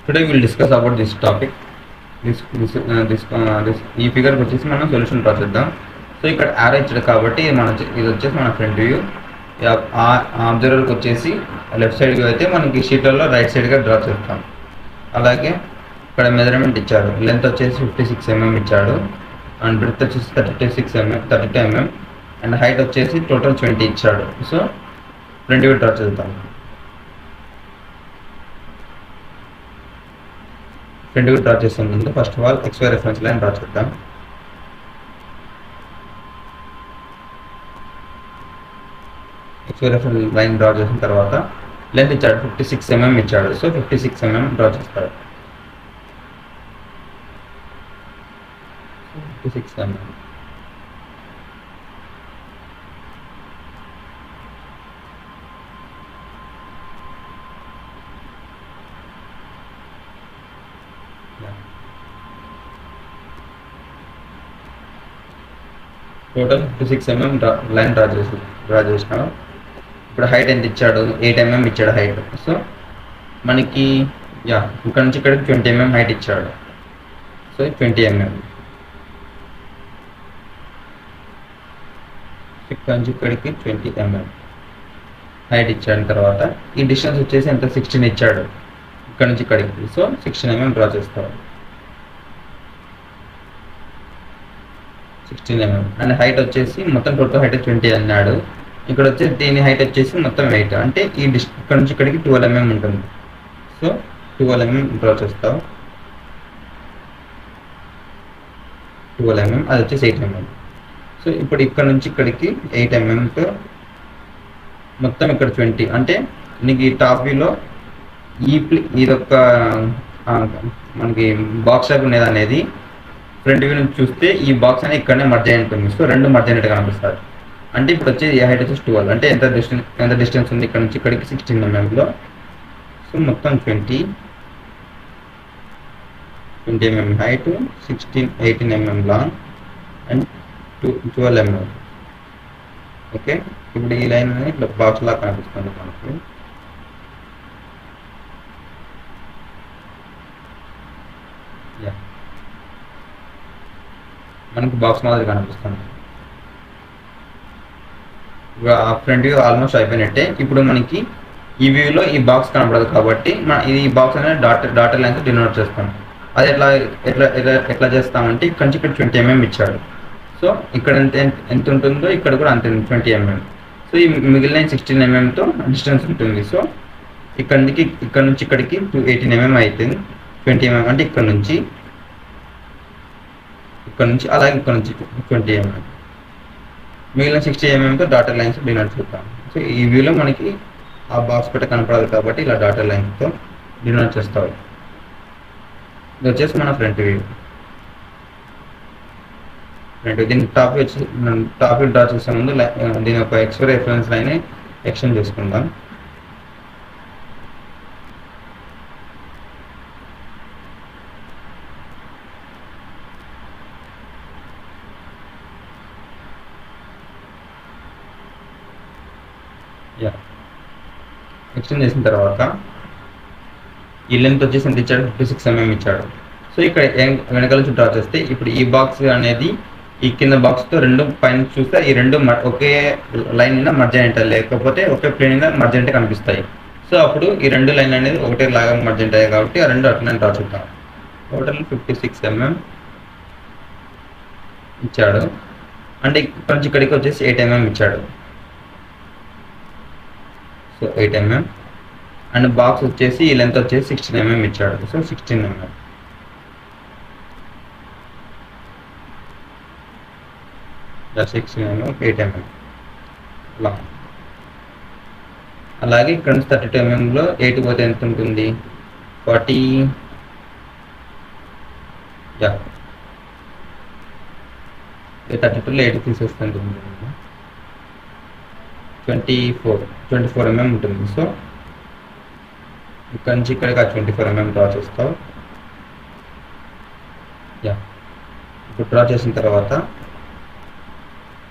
Today we will discuss about this topic. ఈ ఫిగర్కి వచ్చేసి మనం సొల్యూషన్ డ్రా చేద్దాం. సో ఇక్కడ యారో ఇచ్చాడు కాబట్టి ఇది వచ్చేసి మన ఫ్రంట్ వ్యూ. అబ్జర్వర్కి వచ్చేసి లెఫ్ట్ సైడ్ వ్యూ అయితే మనకి షీట్లలో రైట్ సైడ్గా డ్రా చేస్తాం. అలాగే ఇక్కడ మెజర్మెంట్ ఇచ్చాడు. లెంత్ వచ్చేసి 56 mm ఇచ్చాడు, అండ్ బ్రెడ్త్ వచ్చేసి 32 mm, అండ్ హైట్ వచ్చేసి టోటల్ 20 ఇచ్చాడు. సో ఫ్రంట్ వ్యూ డ్రా చేద్దాం. ఫ్రంట్ వ్యూ డ్రా చేసే ముందు first of all XY reference line draw చేద్దాం. XY రెఫరెన్స్ లైన్ డ్రా చేసిన తర్వాత లెంత్ ఇచ్చాడు 56 mm ఇచ్చాడు. సో 56 mm డ్రా చేస్తాడు. 56 mm. Total 56 mm line draw చేసినాడు. ఇప్పుడు హైట్ ఎంత ఇచ్చాడు? 8 mm ఇచ్చాడు హైట్. సో మనకి ఇక్కడ నుంచి ఇక్కడికి 20 mm హైట్ ఇచ్చాడు. So 20 mm. ఇక్కడ నుంచి ఇక్కడికి 20 mm హైట్ ఇచ్చాడు. తర్వాత ఈ డిస్టెన్స్ వచ్చేసి ఎంత? 16 ఇచ్చాడు ఇక్కడ నుంచి ఇక్కడికి. సో 16 mm డ్రా చేస్తాడు. 16 mm. అండ్ హైట్ వచ్చేసి మొత్తం టోటల్ హైట్ 20 అన్నాడు. ఇక్కడ వచ్చేసి దీని హైట్ వచ్చేసి మొత్తం 8, అంటే ఈ ఇక్కడ నుంచి ఇక్కడికి 12 mm ఉంటుంది. సో 12 mm డ్రా చేస్తావు. 12 mm, అది వచ్చేసి 8 mm. సో ఇప్పుడు ఇక్కడ నుంచి ఇక్కడికి 8 mmతో మొత్తం ఇక్కడ 20, అంటే నీకు ఈ టాప్ వ్యూలో ఇదొక మనకి బాక్స్ షేప్ ఉండేది అనేది ఫ్రంట్ వ్యూ నుంచి చూస్తే ఈ బాక్స్ అనేది ఇక్కడనే మర్జ్ అయి ఉంటుంది. సో రెండు మర్జ్ అయినట్టు కనిపిస్తారు. అంటే ఇప్పుడు వచ్చేసి హైట్ వచ్చేసి 12, అంటే ఎంత డిస్టెన్స్ ఉంది ఇక్కడ నుంచి ఇక్కడికి? 16 mmలో. సో మొత్తం 20 mm height, 18 mm long, and 12 mm. Okay, ఇప్పుడు ఈ లైన్ అనేది ఇట్లా బాక్స్ లాగా కనిపిస్తుంది మనకి. మనకి బాక్స్ మాదిరి కనిపిస్తుంది. ఫ్రంట్ వ్యూ ఆల్మోస్ట్ అయిపోయినట్టే. ఇప్పుడు మనకి ఈ వ్యూలో ఈ బాక్స్ కనపడదు కాబట్టి ఈ బాక్స్ అనేది డాటర్ లైన్తో డినోట్ చేస్తాం. అది ఎట్లా చేస్తామంటే ఇక్కడ నుంచి ఇక్కడ 20 mm ఇచ్చాడు. సో ఇక్కడ ఎంత ఉంటుందో ఇక్కడ కూడా అంతే 20 mm. సో ఈ మిగిలిన 16 mmతో డిస్టెన్స్ ఉంటుంది. సో ఇక్కడ నుంచి ఇక్కడికి 18 mm అవుతుంది. 20 mm అంటే ఇక్కడ నుంచి అలాగే ఇక్కడ నుంచి 20 mm. మిగిలిన 60 mmతో డాటర్ లైన్స్ డినోట్ చేస్తాం. సో ఈ వ్యూలో మనకి ఆ బాక్స్ పెట్ట కనపడదు కాబట్టి ఇలా డాటర్ లైన్స్తో డినోట్ చేస్తాం. ఇది వచ్చేసి మన ఫ్రంట్ వ్యూ. దీని టాప్ వ్యూ డ్రా చేసే ముందు దీని ఒక XY రెఫరెన్స్ లైన్ ఎక్స్టెండ్ చేసుకుందాం. ఎక్స్టెండ్ చేసిన తర్వాత ఈ లెంత్ వచ్చేసి ఎంత ఇచ్చాడు? 56 mm ఇచ్చాడు. సో ఇక్కడ వెనకాల నుంచి డ్రా చేస్తే ఇప్పుడు ఈ బాక్స్ అనేది ఈ కింద బాక్స్తో రెండు పైన చూస్తే ఈ రెండు ఒకే లైన్ మీద మర్జ్ అయ్యి లేకపోతే ఒకే ప్లేన్ మీద మర్జ్ అంటే కనిపిస్తాయి. సో అప్పుడు ఈ రెండు లైన్ అనేది ఒకటే లాగా మర్జ్ ఉంటాయి కాబట్టి ఆ రెండు అట్లనే డ్రా చేద్దాం. టోటల్ 56 mm ఇచ్చాడు. అంటే ఇక్కడ నుంచి ఇక్కడికి వచ్చేసి 8 mm ఇచ్చాడు. So 8 mm. అండ్ బాక్స్ వచ్చేసి ఈ లెంత్ వచ్చేసి 16 mm ఇచ్చాడు. So 16 mm. 16 mm, 8 mm long. అలాగే ఇక్కడ నుంచి 32 mmలో 8 పోతే ఎంత ఉంటుంది? 40. 32లో 8 తీసేస్తుంది 24 mm ఉంటుంది. సో ఇక్కడ నుంచి ఇక్కడికి ఆ 24 mm డ్రా చేస్తావు. ఇప్పుడు డ్రా చేసిన తర్వాత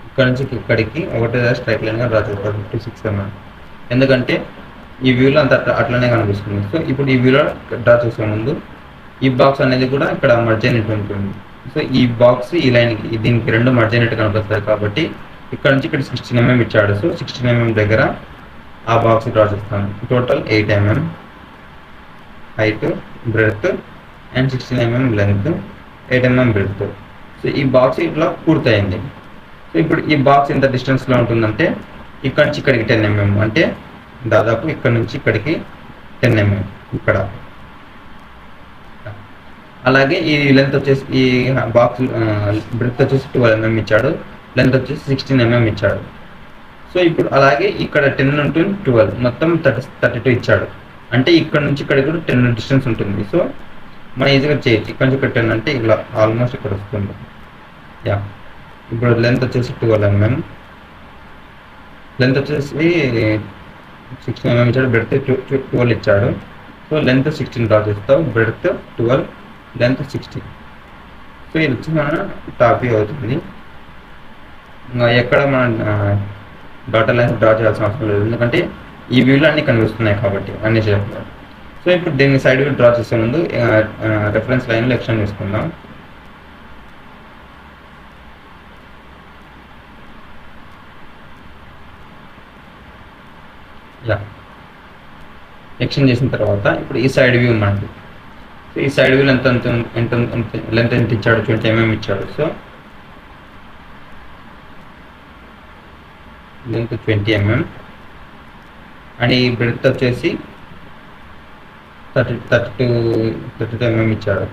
ఇక్కడ నుంచి ఇక్కడికి ఒకటే స్ట్రైట్ లైన్గా డ్రా చేస్తారు 56 mm. ఎందుకంటే ఈ వ్యూలో అంత అట్లనే కనిపిస్తుంది. సో ఇప్పుడు ఈ వ్యూలో డ్రా చేసే ముందు ఈ బాక్స్ అనేది కూడా ఇక్కడ మర్జ్ అయినట్టు ఉంటుంది. సో ఈ బాక్స్ ఈ లైన్కి దీనికి రెండు మర్జ్ అయినట్టు కనిపిస్తాయి కాబట్టి ఇక్కడ నుంచి ఇక్కడ 16 mm ఇచ్చాడు. సో 16 mm దగ్గర ఆ బాక్స్ డ్రా చేస్తాను. Total 8 mm height, breadth and 16 mm length, 8 mm breadth. So ఈ బాక్స్ ఇట్లా పూర్తయింది. సో ఇప్పుడు ఈ బాక్స్ ఎంత డిస్టెన్స్లో ఉంటుందంటే ఇక్కడ నుంచి ఇక్కడికి 10 mm, అంటే దాదాపు ఇక్కడ నుంచి ఇక్కడికి 10 mm ఇక్కడ. అలాగే ఈ లెంత్ వచ్చేసి ఈ బాక్స్ బ్రెడ్త్ వచ్చేసి 12 mm ఇచ్చాడు, లెంత్ వచ్చేసి 16 mm ఇచ్చాడు. సో ఇప్పుడు అలాగే ఇక్కడ 10 ఉంటుంది, 12 మొత్తం 32 ఇచ్చాడు. అంటే ఇక్కడ నుంచి ఇక్కడికి కూడా 10 డిస్టెన్స్ ఉంటుంది. సో మనం ఈజీగా చేయొచ్చు. ఇక్కడ నుంచి ఇక్కడ 10 అంటే ఇలా ఆల్మోస్ట్ ఇక్కడ వస్తుంది. యా ఇప్పుడు లెంత్ వచ్చేసి 12 mm, లెంత్ వచ్చేసి 16 mm ఇచ్చాడు, బ్రెడ్త్ 12 ఇచ్చాడు. సో లెంత్ 16 డ్రా చేస్తావు, బ్రెడ్త్ 12, లెంత్ 16. సో ఇది వచ్చి మన టాప్ వ్యూ అవుతుంది. ఎక్కడ మన డాటర్ లైన్స్ డ్రా చేయాల్సిన అవసరం లేదు, ఎందుకంటే ఈ వ్యూలో అన్ని కనిపిస్తున్నాయి కాబట్టి అన్ని షేప్లో. సో ఇప్పుడు దీన్ని సైడ్ వ్యూ డ్రా చేసే ముందు రెఫరెన్స్ లైన్లో ఎక్స్టెండ్ చేసుకుందాం. యా ఎక్స్టెండ్ చేసిన తర్వాత ఇప్పుడు ఈ సైడ్ వ్యూ మనకి. సో ఈ సైడ్ వ్యూ లెంత్ లెంత్ ఎంత ఇచ్చాడు, 20 mm ఇచ్చాడు. సో లెంత్ 20 mm అండ్ ఈ బ్రెడ్త్ వచ్చేసి 32 mm ఇచ్చాడు.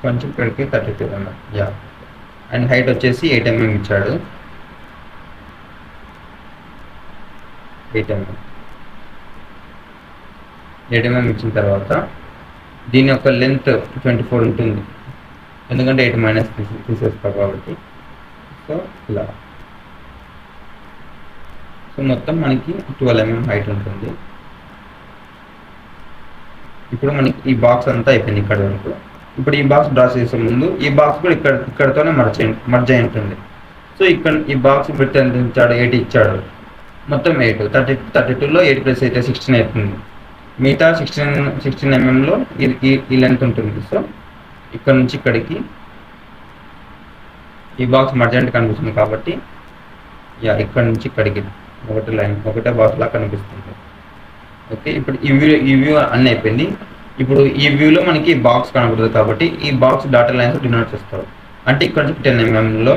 కొంచెం ఇక్కడికి 32 mm. యా అండ్ హైట్ వచ్చేసి 8 mm ఇచ్చాడు, 8 mm ఇచ్చిన తర్వాత దీని యొక్క లెంత్ 24 ఉంటుంది, ఎందుకంటే 8 మైనస్ తీసేస్తాం కాబట్టి. సో ఇలా సో మొత్తం మనకి 12 mm హైట్ ఉంటుంది. ఇప్పుడు మనకి ఈ బాక్స్ అంతా అయిపోయింది ఇక్కడ వరకు. ఇప్పుడు ఈ బాక్స్ డ్రా చేసే ముందు ఈ బాక్స్ కూడా ఇక్కడతోనే మర్జ్ అయి ఉంటుంది. సో ఇక్కడ ఈ బాక్స్ పెడితే ఎంత ఇచ్చాడు, 8 ఇచ్చాడు, మొత్తం 8, 32లో 8 + 8 16 అవుతుంది. మిగతా 16 mmలో ఈ లెంత్ ఉంటుంది. సో ఇక్కడ నుంచి ఇక్కడికి ఈ బాక్స్ మర్జెంట్ కనిపిస్తుంది కాబట్టి యా ఇక్కడ నుంచి ఇక్కడికి ఒకటే బాక్స్ లా కనిపిస్తుంది. ఓకే ఇప్పుడు ఈ వ్యూ అన్నీ అయిపోయింది. ఇప్పుడు ఈ వ్యూలో మనకి బాక్స్ కనబడుతుంది కాబట్టి ఈ బాక్స్ డాటర్ లైన్స్ డినోట్ చేస్తారు. అంటే ఇక్కడ నుంచి 10 mmలో,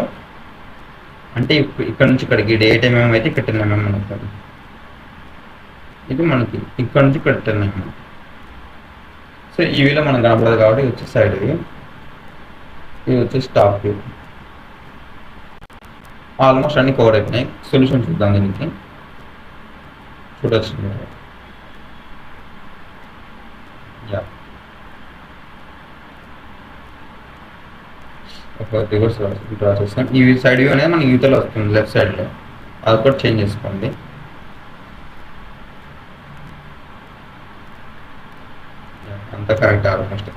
అంటే ఇక్కడ నుంచి ఇక్కడికి 8 mm అయితే ఇక్కడ 10 mm అనుకోండి. ఇది మనకి ఇక్కడ నుంచి ఇక్కడ 10 mm. సో ఈ వ్యూలో మనకు కనబడదు కాబట్టి ఇది వచ్చి సైడ్ వ్యూ, ఇది వచ్చేసి టాప్ వ్యూ. ఆల్మోస్ట్ అన్ని కవర్ అయిపోయినాయి. సొల్యూషన్ చూద్దాం దీనికి. చూడొచ్చు యా ఒక రివర్స్ డ్రా చేస్తాం. ఈ సైడ్ వ్యూ అనేది మనకి యూతలో వస్తుంది, లెఫ్ట్ సైడ్లో. అది కూడా చేంజ్ చేసుకోండి. అంతా కరెక్ట్ ఆల్మోస్ట్.